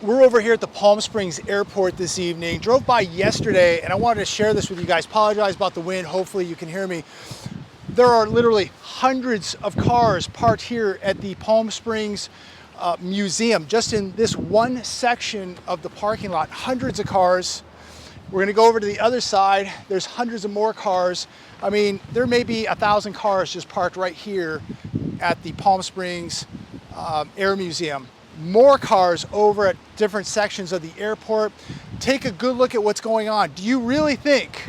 We're over here at the Palm Springs Airport this evening. Drove by yesterday and I wanted to share this with you guys. Apologize about the wind. Hopefully you can hear me. There are literally hundreds of cars parked here at the Palm Springs Museum. Just in this one section of the parking lot, hundreds of cars. We're gonna go over to the other side. There's hundreds of more cars. I mean, there may be 1,000 cars just parked right here at the Palm Springs Air Museum. More cars over at different sections of the airport. Take a good look at what's going on. Do you really think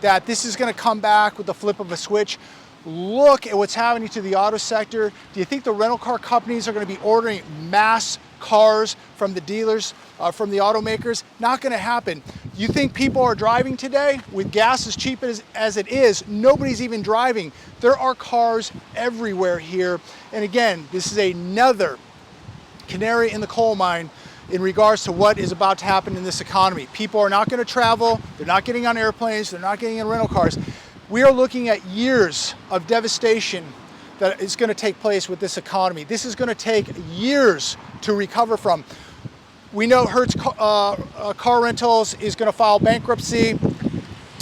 that this is going to come back with the flip of a switch? Look at what's happening to the auto sector. Do you think the rental car companies are going to be ordering mass cars from the dealers, from the automakers? Not going to happen. You think people are driving today? With gas as cheap as it is, nobody's even driving. There are cars everywhere here. And again, this is another canary in the coal mine in regards to what is about to happen in this economy. People are not going to travel, they're not getting on airplanes, they're not getting in rental cars. We are looking at years of devastation that is going to take place with this economy. This is going to take years to recover from. We know Hertz Car Rentals is going to file bankruptcy.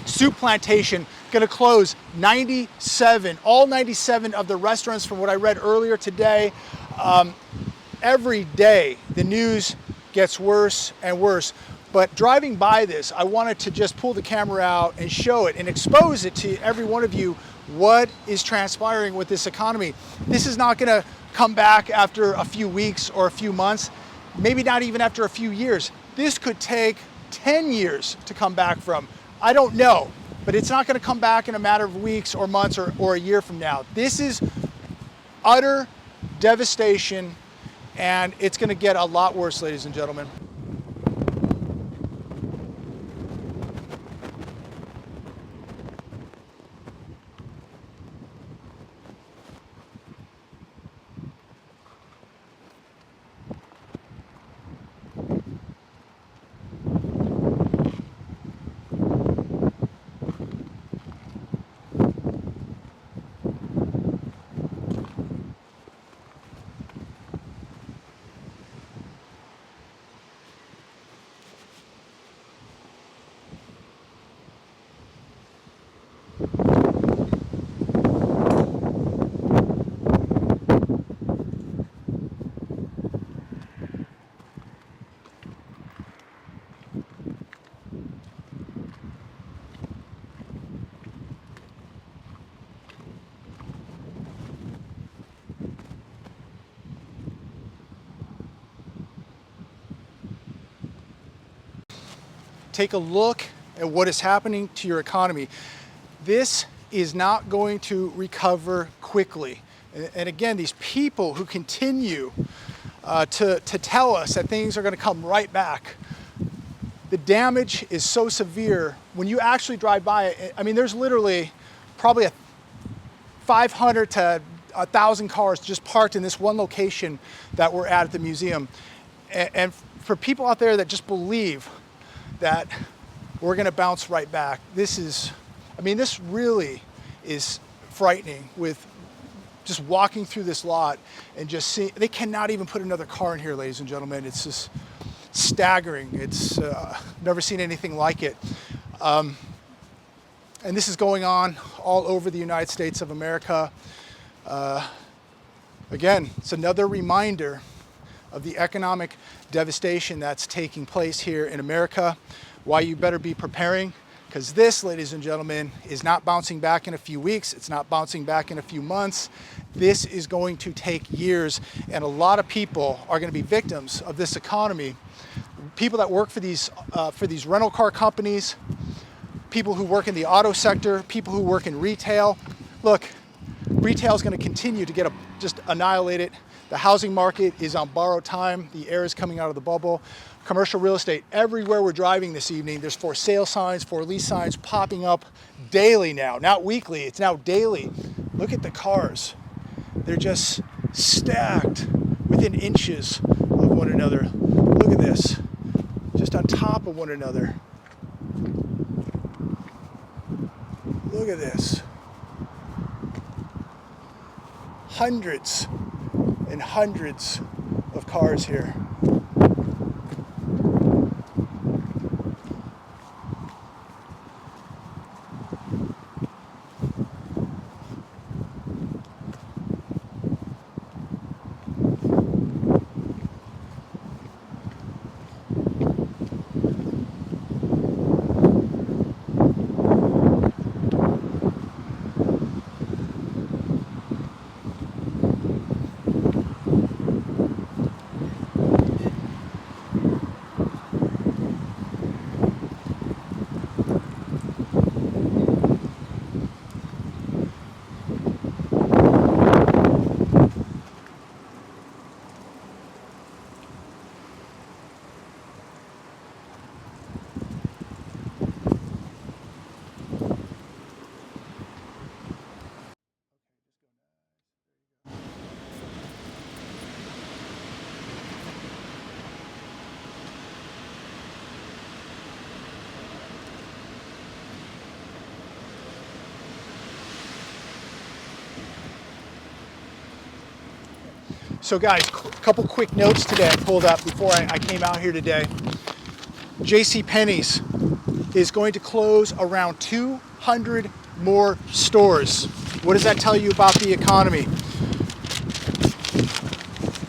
Soup Plantation going to close 97, all 97 of the restaurants from what I read earlier today. Every day, the news gets worse and worse. But driving by this, I wanted to just pull the camera out and show it and expose it to every one of you what is transpiring with this economy. This is not gonna come back after a few weeks or a few months, maybe not even after a few years. This could take 10 years to come back from. I don't know, but it's not gonna come back in a matter of weeks or months or a year from now. This is utter devastation. And it's going to get a lot worse, ladies and gentlemen. Take a look at what is happening to your economy. This is not going to recover quickly. And again, these people who continue to tell us that things are going to come right back, the damage is so severe. When you actually drive by it, I mean, there's literally probably 500 to 1,000 cars just parked in this one location that we're at the museum. And for people out there that just believe that we're going to bounce right back, this really is frightening. With just walking through this lot and just seeing, they cannot even put another car in here, ladies and gentlemen. It's just staggering. It's never seen anything like it. And this is going on all over the United States of America. Again, it's another reminder of the economic devastation that's taking place here in America. Why you better be preparing, because this, ladies and gentlemen, is not bouncing back in a few weeks. It's not bouncing back in a few months. This is going to take years, and a lot of people are going to be victims of this economy. People that work for these rental car companies, people who work in the auto sector, people who work in retail. Look, retail is going to continue to get just annihilated. The housing market is on borrowed time. The air is coming out of the bubble. Commercial real estate, everywhere we're driving this evening, there's for sale signs, for lease signs popping up daily now. Not weekly, it's now daily. Look at the cars. They're just stacked within inches of one another. Look at this, just on top of one another. Look at this. Hundreds and hundreds of cars here. So guys, a couple quick notes today I pulled up before I came out here today. JCPenney's is going to close around 200 more stores. What does that tell you about the economy?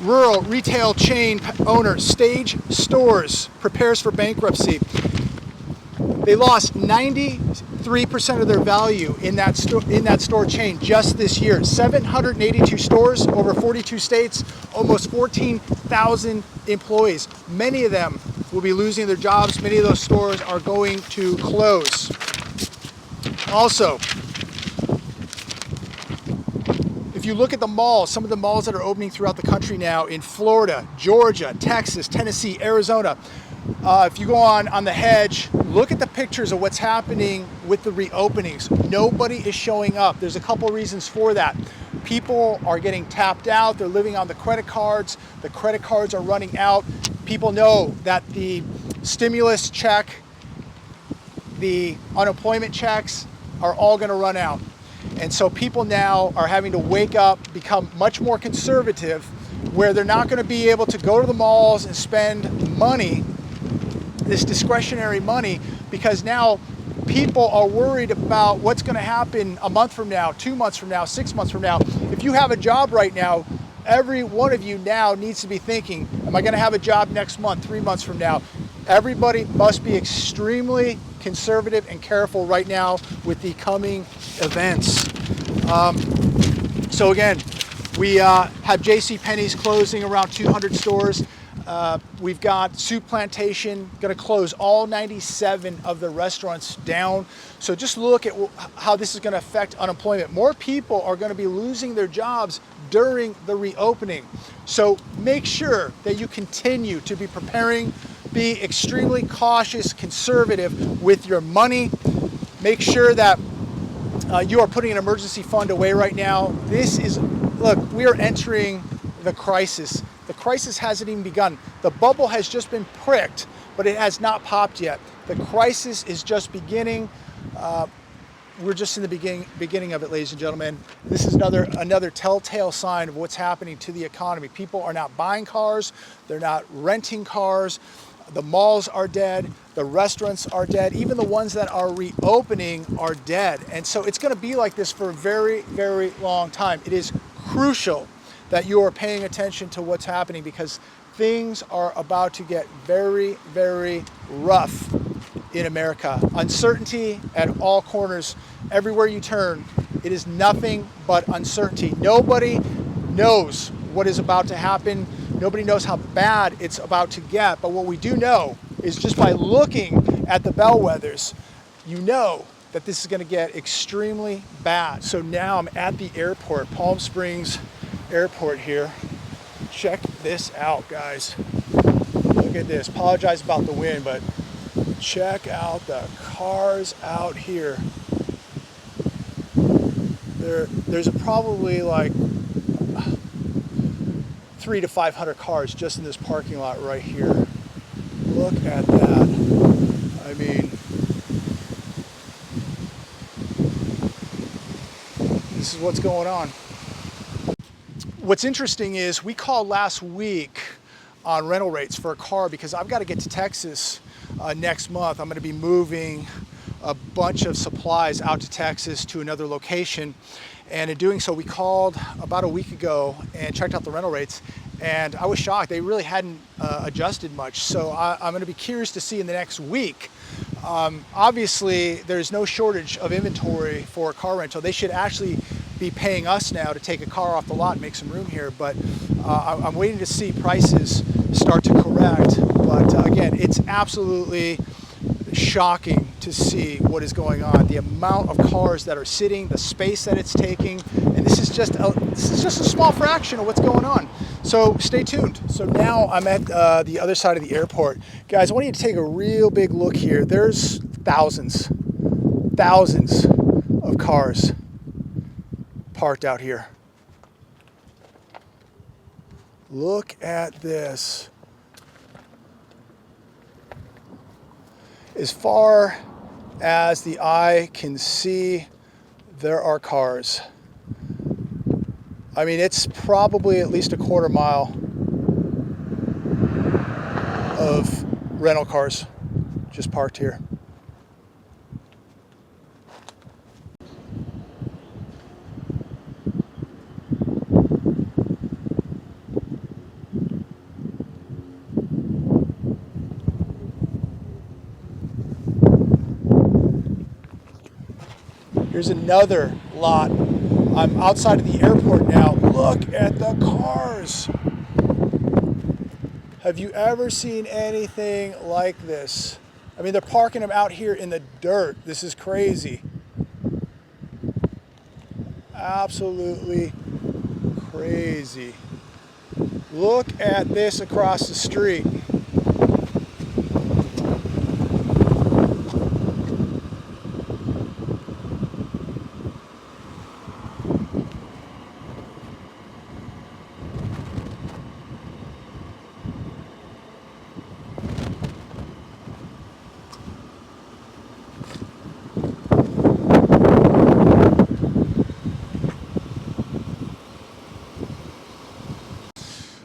Rural retail chain owner Stage Stores prepares for bankruptcy. They lost 93% of their value in that store chain just this year. 782 stores, over 42 states, almost 14,000 employees. Many of them will be losing their jobs. Many of those stores are going to close. Also, if you look at the malls, some of the malls that are opening throughout the country now in Florida, Georgia, Texas, Tennessee, Arizona, if you go on the Hedge, look at the pictures of what's happening with the reopenings. Nobody is showing up. There's a couple reasons for that. People are getting tapped out. They're living on the credit cards. The credit cards are running out. People know that the stimulus check, the unemployment checks are all going to run out. And so people now are having to wake up, become much more conservative, where they're not going to be able to go to the malls and spend money, this discretionary money, because now people are worried about what's going to happen a month from now, 2 months from now, 6 months from now. If you have a job right now, every one of you now needs to be thinking, am I going to have a job next month, 3 months from now? Everybody must be extremely conservative and careful right now with the coming events. So again, we have JCPenney's closing around 200 stores. We've got Soup Plantation going to close all 97 of the restaurants down. So just look at how this is going to affect unemployment. More people are going to be losing their jobs during the reopening. So make sure that you continue to be preparing, be extremely cautious, conservative with your money. Make sure that you are putting an emergency fund away right now. Look, we are entering the crisis. The crisis hasn't even begun. The bubble has just been pricked, but it has not popped yet. The crisis is just beginning. We're just in the beginning of it, ladies and gentlemen. This is another telltale sign of what's happening to the economy. People are not buying cars. They're not renting cars. The malls are dead. The restaurants are dead. Even the ones that are reopening are dead. And so it's going to be like this for a very, very long time. It is crucial that you are paying attention to what's happening, because things are about to get very, very rough in America. Uncertainty at all corners, everywhere you turn. It is nothing but uncertainty. Nobody knows what is about to happen. Nobody knows how bad it's about to get. But what we do know is, just by looking at the bellwethers, you know that this is going to get extremely bad. So now I'm at the airport, Palm Springs Airport here. Check this out, guys. Look at this. Apologize about the wind, but check out the cars out here. There's probably like 300 to 500 cars just in this parking lot right here. Look at that. I mean, this is what's going on. What's interesting is we called last week on rental rates for a car because I've got to get to Texas next month. I'm going to be moving a bunch of supplies out to Texas to another location. And in doing so, we called about a week ago and checked out the rental rates. And I was shocked. They really hadn't adjusted much. So I'm going to be curious to see in the next week. Obviously, there's no shortage of inventory for a car rental. They should actually be paying us now to take a car off the lot and make some room here. But I'm waiting to see prices start to correct. But again, it's absolutely shocking to see what is going on. The amount of cars that are sitting, the space that it's taking, and this is just a small fraction of what's going on. So stay tuned. So now I'm at the other side of the airport. Guys, I want you to take a real big look here. There's thousands of cars parked out here. Look at this. As far as the eye can see, there are cars. I mean, it's probably at least a quarter mile of rental cars just parked here. Here's another lot. I'm outside of the airport now. Look at the cars. Have you ever seen anything like this? I mean, they're parking them out here in the dirt. This is crazy. Absolutely crazy. Look at this across the street.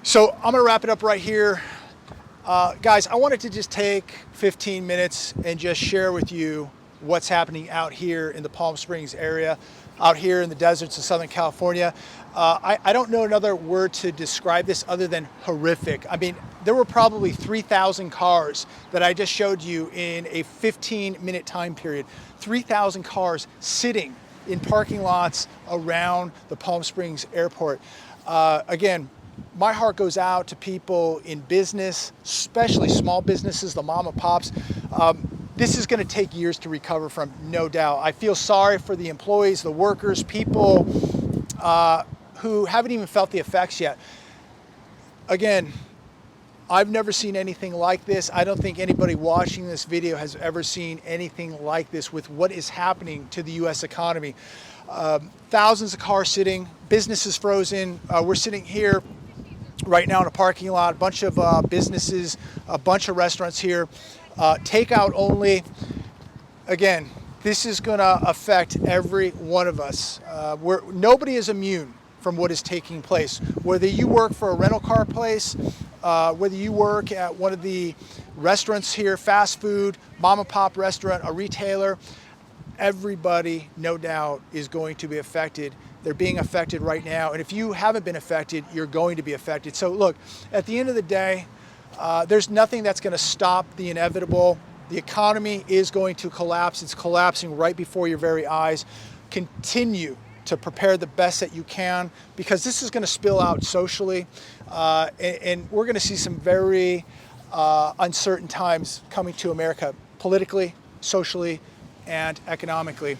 So I'm gonna wrap it up right here. Guys, I wanted to just take 15 minutes and just share with you what's happening out here in the Palm Springs area, out here in the deserts of Southern California. I don't know another word to describe this other than horrific. I mean, there were probably 3,000 cars that I just showed you in a 15-minute time period. 3,000 cars sitting in parking lots around the Palm Springs airport. Again, my heart goes out to people in business, especially small businesses, the mom and pops. This is going to take years to recover from, no doubt. I feel sorry for the employees, the workers, people who haven't even felt the effects yet. Again, I've never seen anything like this. I don't think anybody watching this video has ever seen anything like this with what is happening to the U.S. economy. Thousands of cars sitting, businesses frozen. We're sitting here right now in a parking lot, a bunch of businesses, a bunch of restaurants here, takeout only. Again, this is going to affect every one of us. Nobody is immune from what is taking place. Whether you work for a rental car place, whether you work at one of the restaurants here, fast food, mom and pop restaurant, a retailer, everybody, no doubt, is going to be affected. They're being affected right now. And if you haven't been affected, you're going to be affected. So look, at the end of the day, there's nothing that's going to stop the inevitable. The economy is going to collapse. It's collapsing right before your very eyes. Continue to prepare the best that you can, because this is going to spill out socially. And we're going to see some very uncertain times coming to America, politically, socially, and economically.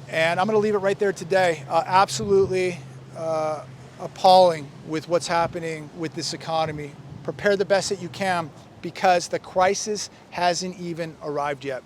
And I'm going to leave it right there today. Absolutely appalling with what's happening with this economy. Prepare the best that you can, because the crisis hasn't even arrived yet.